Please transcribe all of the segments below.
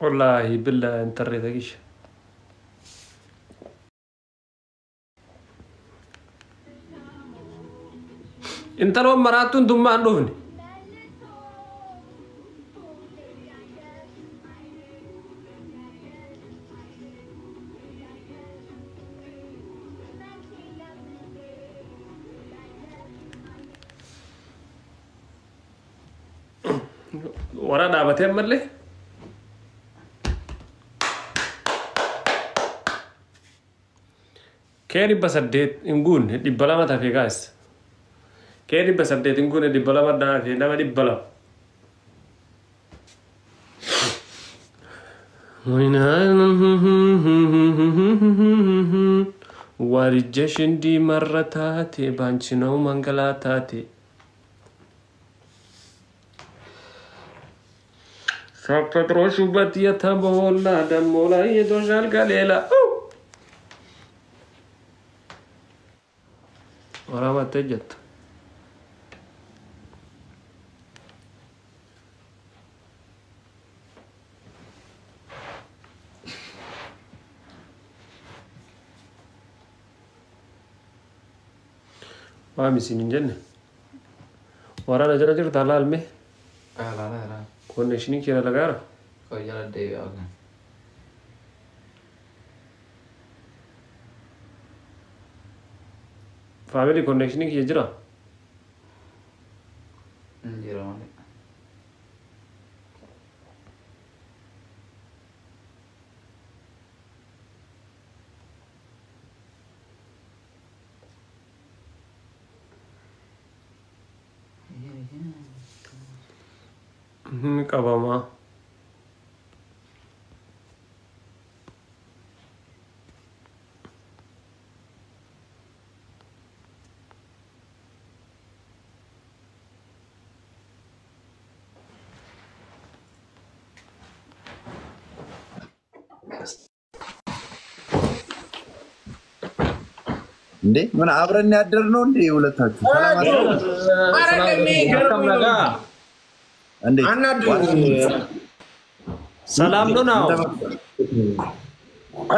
والله بالله انت ريتكيش انت لو مراتون دم ما عندهم ورا دابتين ملي كيري بسديت نقول دي بلا ما تفي غاس كيري بسديت نقول دي بلا ما دا في نما دي بلا وين ورجشن دي مرتاتي بانشنو منغلاتاتي ساقطرو شوبت يتبولا دمولا يدوشال قليلا ورا ما تجت ما مسين جنة ورا نجرا جر تلال مه لا كون نشني كيرا لغارا koy jala dewi aga family connection की जरा jira male कबामा እንዴ ምን አብረን ያደርነው እንዴ ሁለታችሁ ሰላም ነው ነው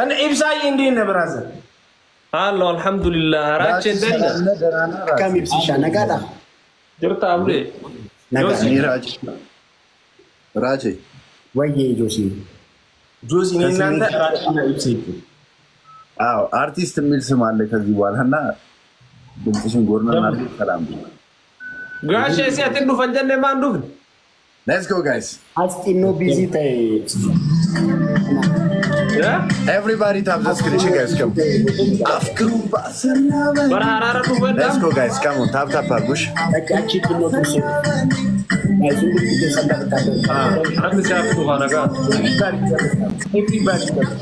انا ابساي እንዴ ነው ብራዘር አሎ አልহামዱሊላህ ራቼ እንደነ ካም ይብስሻ ነጋዳ ጅርታ አብሬ ራቼ ወይ ጆሲ እናንተ ራቼና ይብስይ አዎ አርቲስት የሚል ስም አለ ከዚህ በኋላና ድምጽሽን ጎርነና ሰላም ጋሼ ሲያትንዱ ፈንጀነ ማንዱፍ Let's go guys. አስጢኖ ቢዚ ታይ Everybody tap the screen you guys come. Afkru basna. በራራራ ዱበዳ Let's go guys come on tap push. አቃቺ ጥኖ ትሽ አይዙ አንድ ሲያፍቱ ባረጋ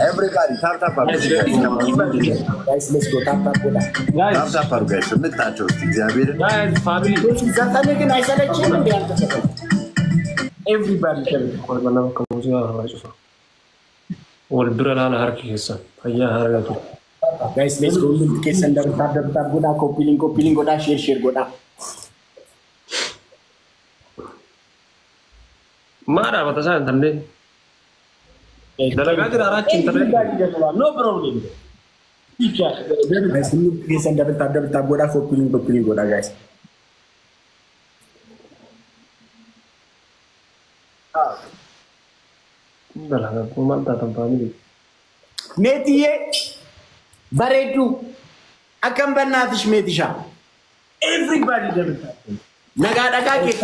Everybody tap push. guys let's go tap Tap guys. እንታቸው እግዚአብሔር ጋይስ ፋሚሊ ዛታኔ ግን አይሰለችም እንዴ አንተ everybody ቆርበና ከሙዚቃ አራጭ والبرا لا هركي هسه هيا هرغتو guys let's go look case under tab goda copy link goda share goda मारा बता सा अंदर दलगा तेरा रात चिंता no problem guys look case under tab goda copy link goda guys दलगा को मानता था फैमिली मेतिये बरेडू अकम बनातिश मेतिशा everybody ደምታ ነጋ ደጋ ኬክ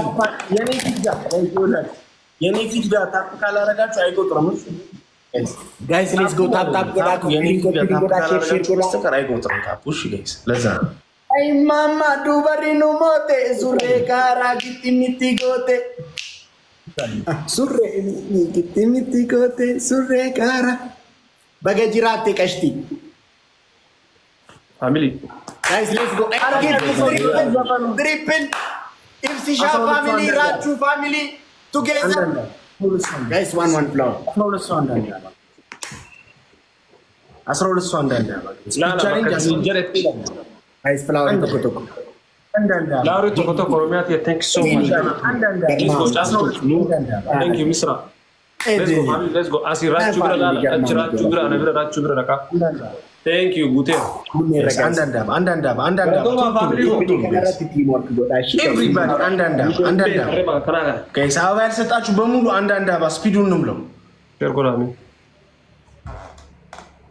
የኔ ፊት ጋር ታፕ ካላረጋችሁ አይቆጥርም ጋይስ ሌትስ ጎ ታፕ ጎዳ የኔ ፊት ጋር ታፕ ካላረጋችሁ በስተቀር አይቆጥርም ታፕ እሺ ጋይስ ለዛ አይ ማማ ዱበሪ ኑ ሞቴ ሱሬ ጋራ ጊቲሚቲ ጎቴ ሱሬ ጊቲሚቲ ጎቴ ሱሬ ጋራ በገጅራቴ ቀሽቲ family guys let's go triple ifsisha family rachu family together guys 1 floor 12 so andani aba 12 so andani aba لا لا جرت guys flower toko andanda لا ريت تكو روميات ثانك سو ماتش andanda ثانك يو مصر let's go. Asirrachu bira naka. Thank you, Gute. Andandab. Everybody, andandab. Guys, how else touch Bamulu andandab speedun numlo.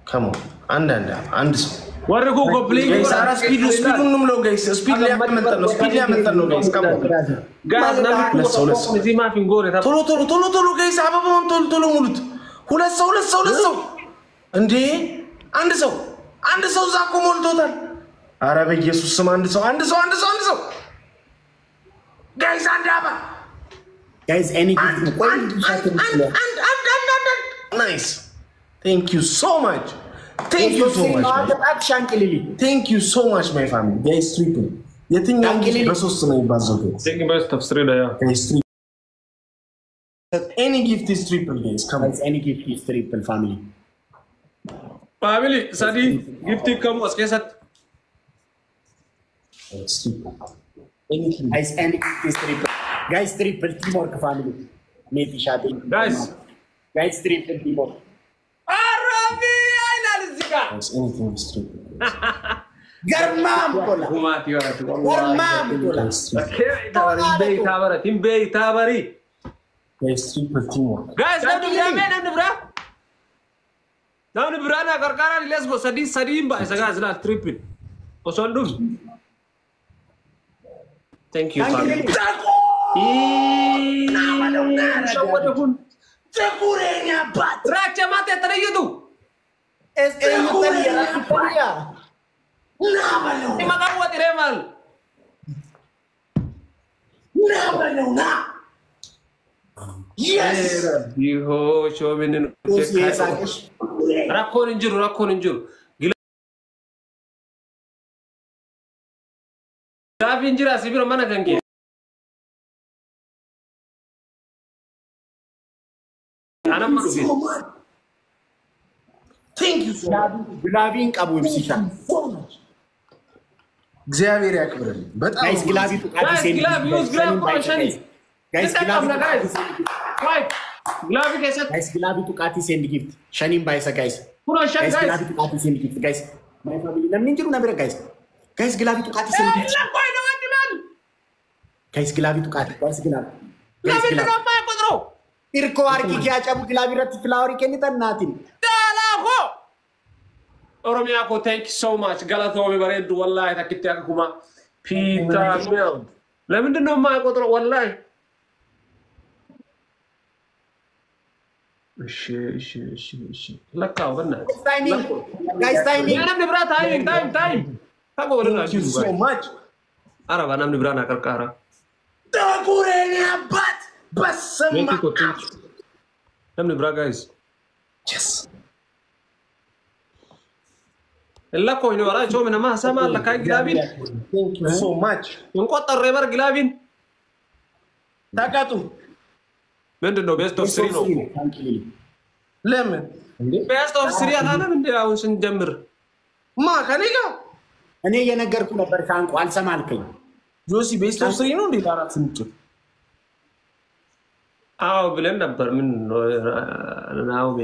Come on, andandab. What are you playing? Guys, ara speedun numlo guys. Speed liamentano guys. Come on. Guys, now let's see my finger. Tolo guys, ababon tolo mulut. Let's so. Andi. And so Zakumul total. Arabic Jesus and so. Guys, guys, anything. Nice. Thank you so much. Thank you so much, my family. Guys, triple. You think I'm getting taking best of Srida. Guys, triple. Any gift is triple, guys. Come on. Any gift is triple, family. Family, Sadi, gifting come was kesat. Guys, any gift is triple. Guys, triple teamwork, family. Maybe shouting. Guys, triple teamwork. Arabi, I love Zika. Guys, anything is triple. Garmam, Tabari. Guys, triple teamwork. Guys, now the brana karkara let's go sadi imba guys na triple. Osondum. Thank you. Tegurenya bat. Racha mate tare yudu. Imakawa tiremal. Yes. Diho show me no. Rakon injuru. Gilavi injira sibiro mana kange. Ana marufi. Thank you so much. Gilavi qabu ibsisha. እግዚአብሔር ያክብርልኝ በጣም guys gilavi to guys gilavi use gilavi ኮሽኒ guys gilavi why gilavi keset guys gilavi to kati send gift shanim baisa guys puro shan guys gilavi to kati send gift guys my family namni jiru na bere guys gilavi to kati send gift guys gilavi to kati guys gilavi to pa kodro irko arki kya chabu gilavi rat flower kenni tannatin dala ho Oromia ko thank you so much galato me bare du wallahi takitti akuma pita mel lemon no ma kodro wallahi Shi. Lakka wanna. Timing. Guys, timing. Nam ni bra time. Tago wala. Thank you so much. Ara nam ni bra na karkara. Tegurenya bat. Basama. Nam ni bra guys. Yes. Lakko ini wala chome na ma sama lakka gilabin. Thank you so much. Unko tarrebar gilabin. Takatu. Mendo best of Sri no. Lemon. Best of Sri ana mende aun sinjamir. Ma kaniga. እኔ የነገርኩ ነበር ካንቁ አልሰማልከኝ ጆሲ ቤስት ኦፍ ስሪ ነው እንዴ አራት ስንት አው ብለን ነበር ምን ነው ቤ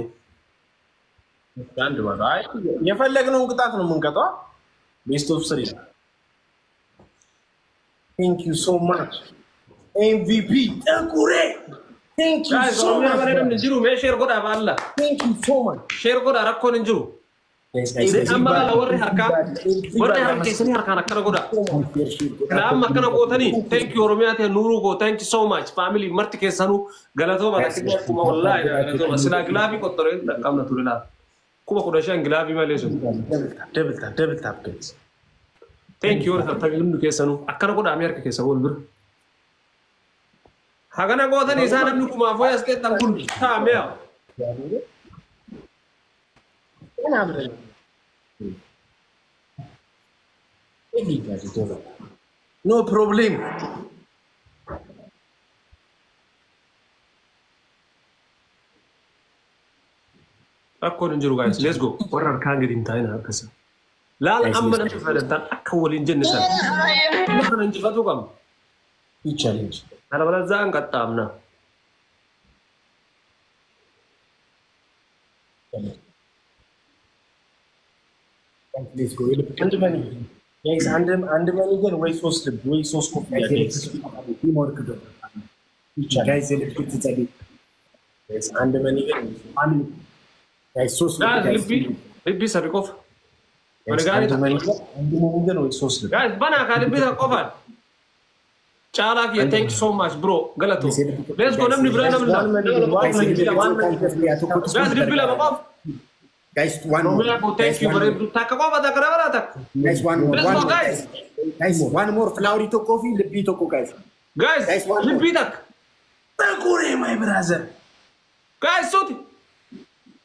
አንድ ባዶ አይ የፈለግነው ቅጣት ነው የምንቀጣው ቤስት ኦፍ ስሪ Thank you so much MVP ተኩሬ Thank you so much እንጅሩ ሜሼር ጎዳ ባላ Thank you so much ሼር ጎዳ ረኮን እንጅሩ amma la warri harka sini harka nakana goda na amma kana qotani thank you oromiyate nuru go thank you so much family marti kesanu galato barakati kuma wallahi galato asla glavi qotore kamna turila kuma kudashan glavi maleso double tap guys thank you orta taglim kesanu akana goda amerika kesawo bir hagana qotani sana nu kuma foya state tankun ta mea No problem. Akkon injiru guys, let's go. Warar kangir intayna akasa. La amma na fadantan akawalin jannatan. Mana injifatu kam. I challenge. Ala bala zan kattamna. Let's go. አንድ መኒ ጋይስ አንድ መኒ ግን ወይ 3 ልብ ወይ 3 ኮፍያ ጋይስ Teamwork do. Guys, let's go to the ጋይስ አንድ መኒ ግን family. Guys, so Guys, ልቢ ሰርቆፍ አንድ መኒ ግን ወይ 3 ልብ Guys, bana ka ልቢ ተቆፋል ጫላክ thank you so much bro ገለቶ let's go namni bro namna Guys, ልቢ ለመቆፍ Guys, one more. Thank you very much. Takakoba takarabara tak. Guys, one more. Let's go, guys. Guys, one more flour to coffee, the beat to guys. Guys, ልቢ tak. ተኩሬ my brother. Guys, صوتي.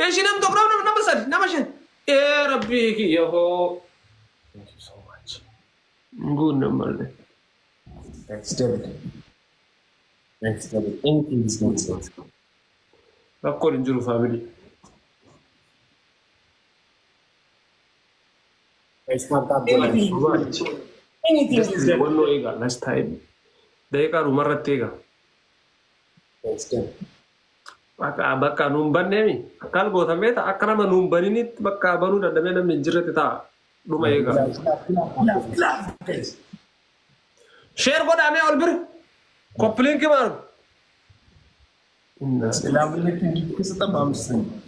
ايش نم تقرأ نمسد نمشي. يا ربي يا هو. Thank you so much. نقول نمرد. Thanks David. Anything is good. أقول نجرو family. Guys, not that Anything is good. One no ega last time. Deka rumarra tega. Thanks David. Bakka numban nemi. Akal gota meta akrama numbanini bakka banu da dame namni jirate ta duma ega. Love guys. Share go da me olbir. Complain ke mar. Love lekin kisata mamsin.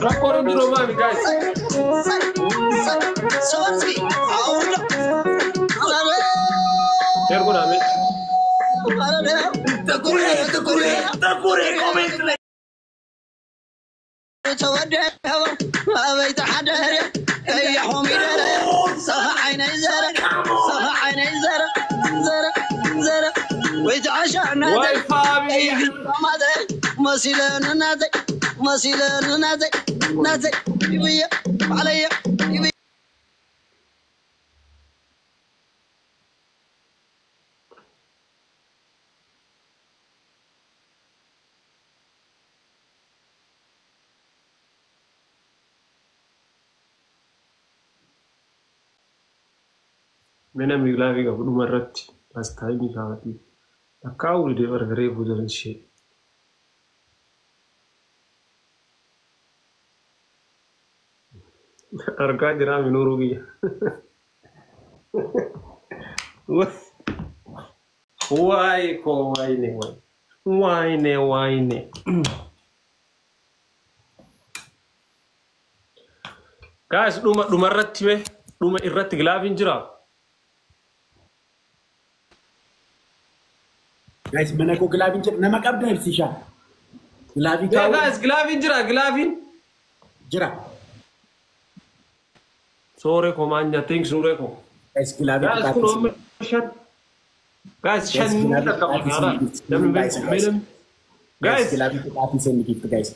Recording the Romani, guys. Here go Rami. Takure, comment like. بيت حدا يا حومي صفا عيني زرع ويتعشعنا واي فامي مسيلنا نازي يبيا عليا يبيا Mena miglavi ga budu marratti pastai mi kawati akawri de bargare budan shi arka jira mi nurugi why ko why ne guys duma ratti me duma irratti glavin jira Guys, menako glavin jira nama qabda ibsisha. Glavin Yeah, guys, glavin jira. Sore ko manya things sore ko. Guys, glavin Guys, kuno shan. Guys, shan nita ka magara. Guys, glavin to kafi send gift guys.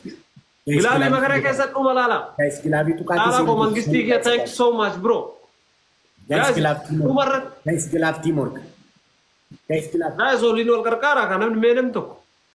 glavin magara kaisa tumalala. Guys, glavin to kafi Ala ko mangisti kia thank you so much bro. Guys, glavin teamwork. Guys, Guys, olin wal karkara kana menem to.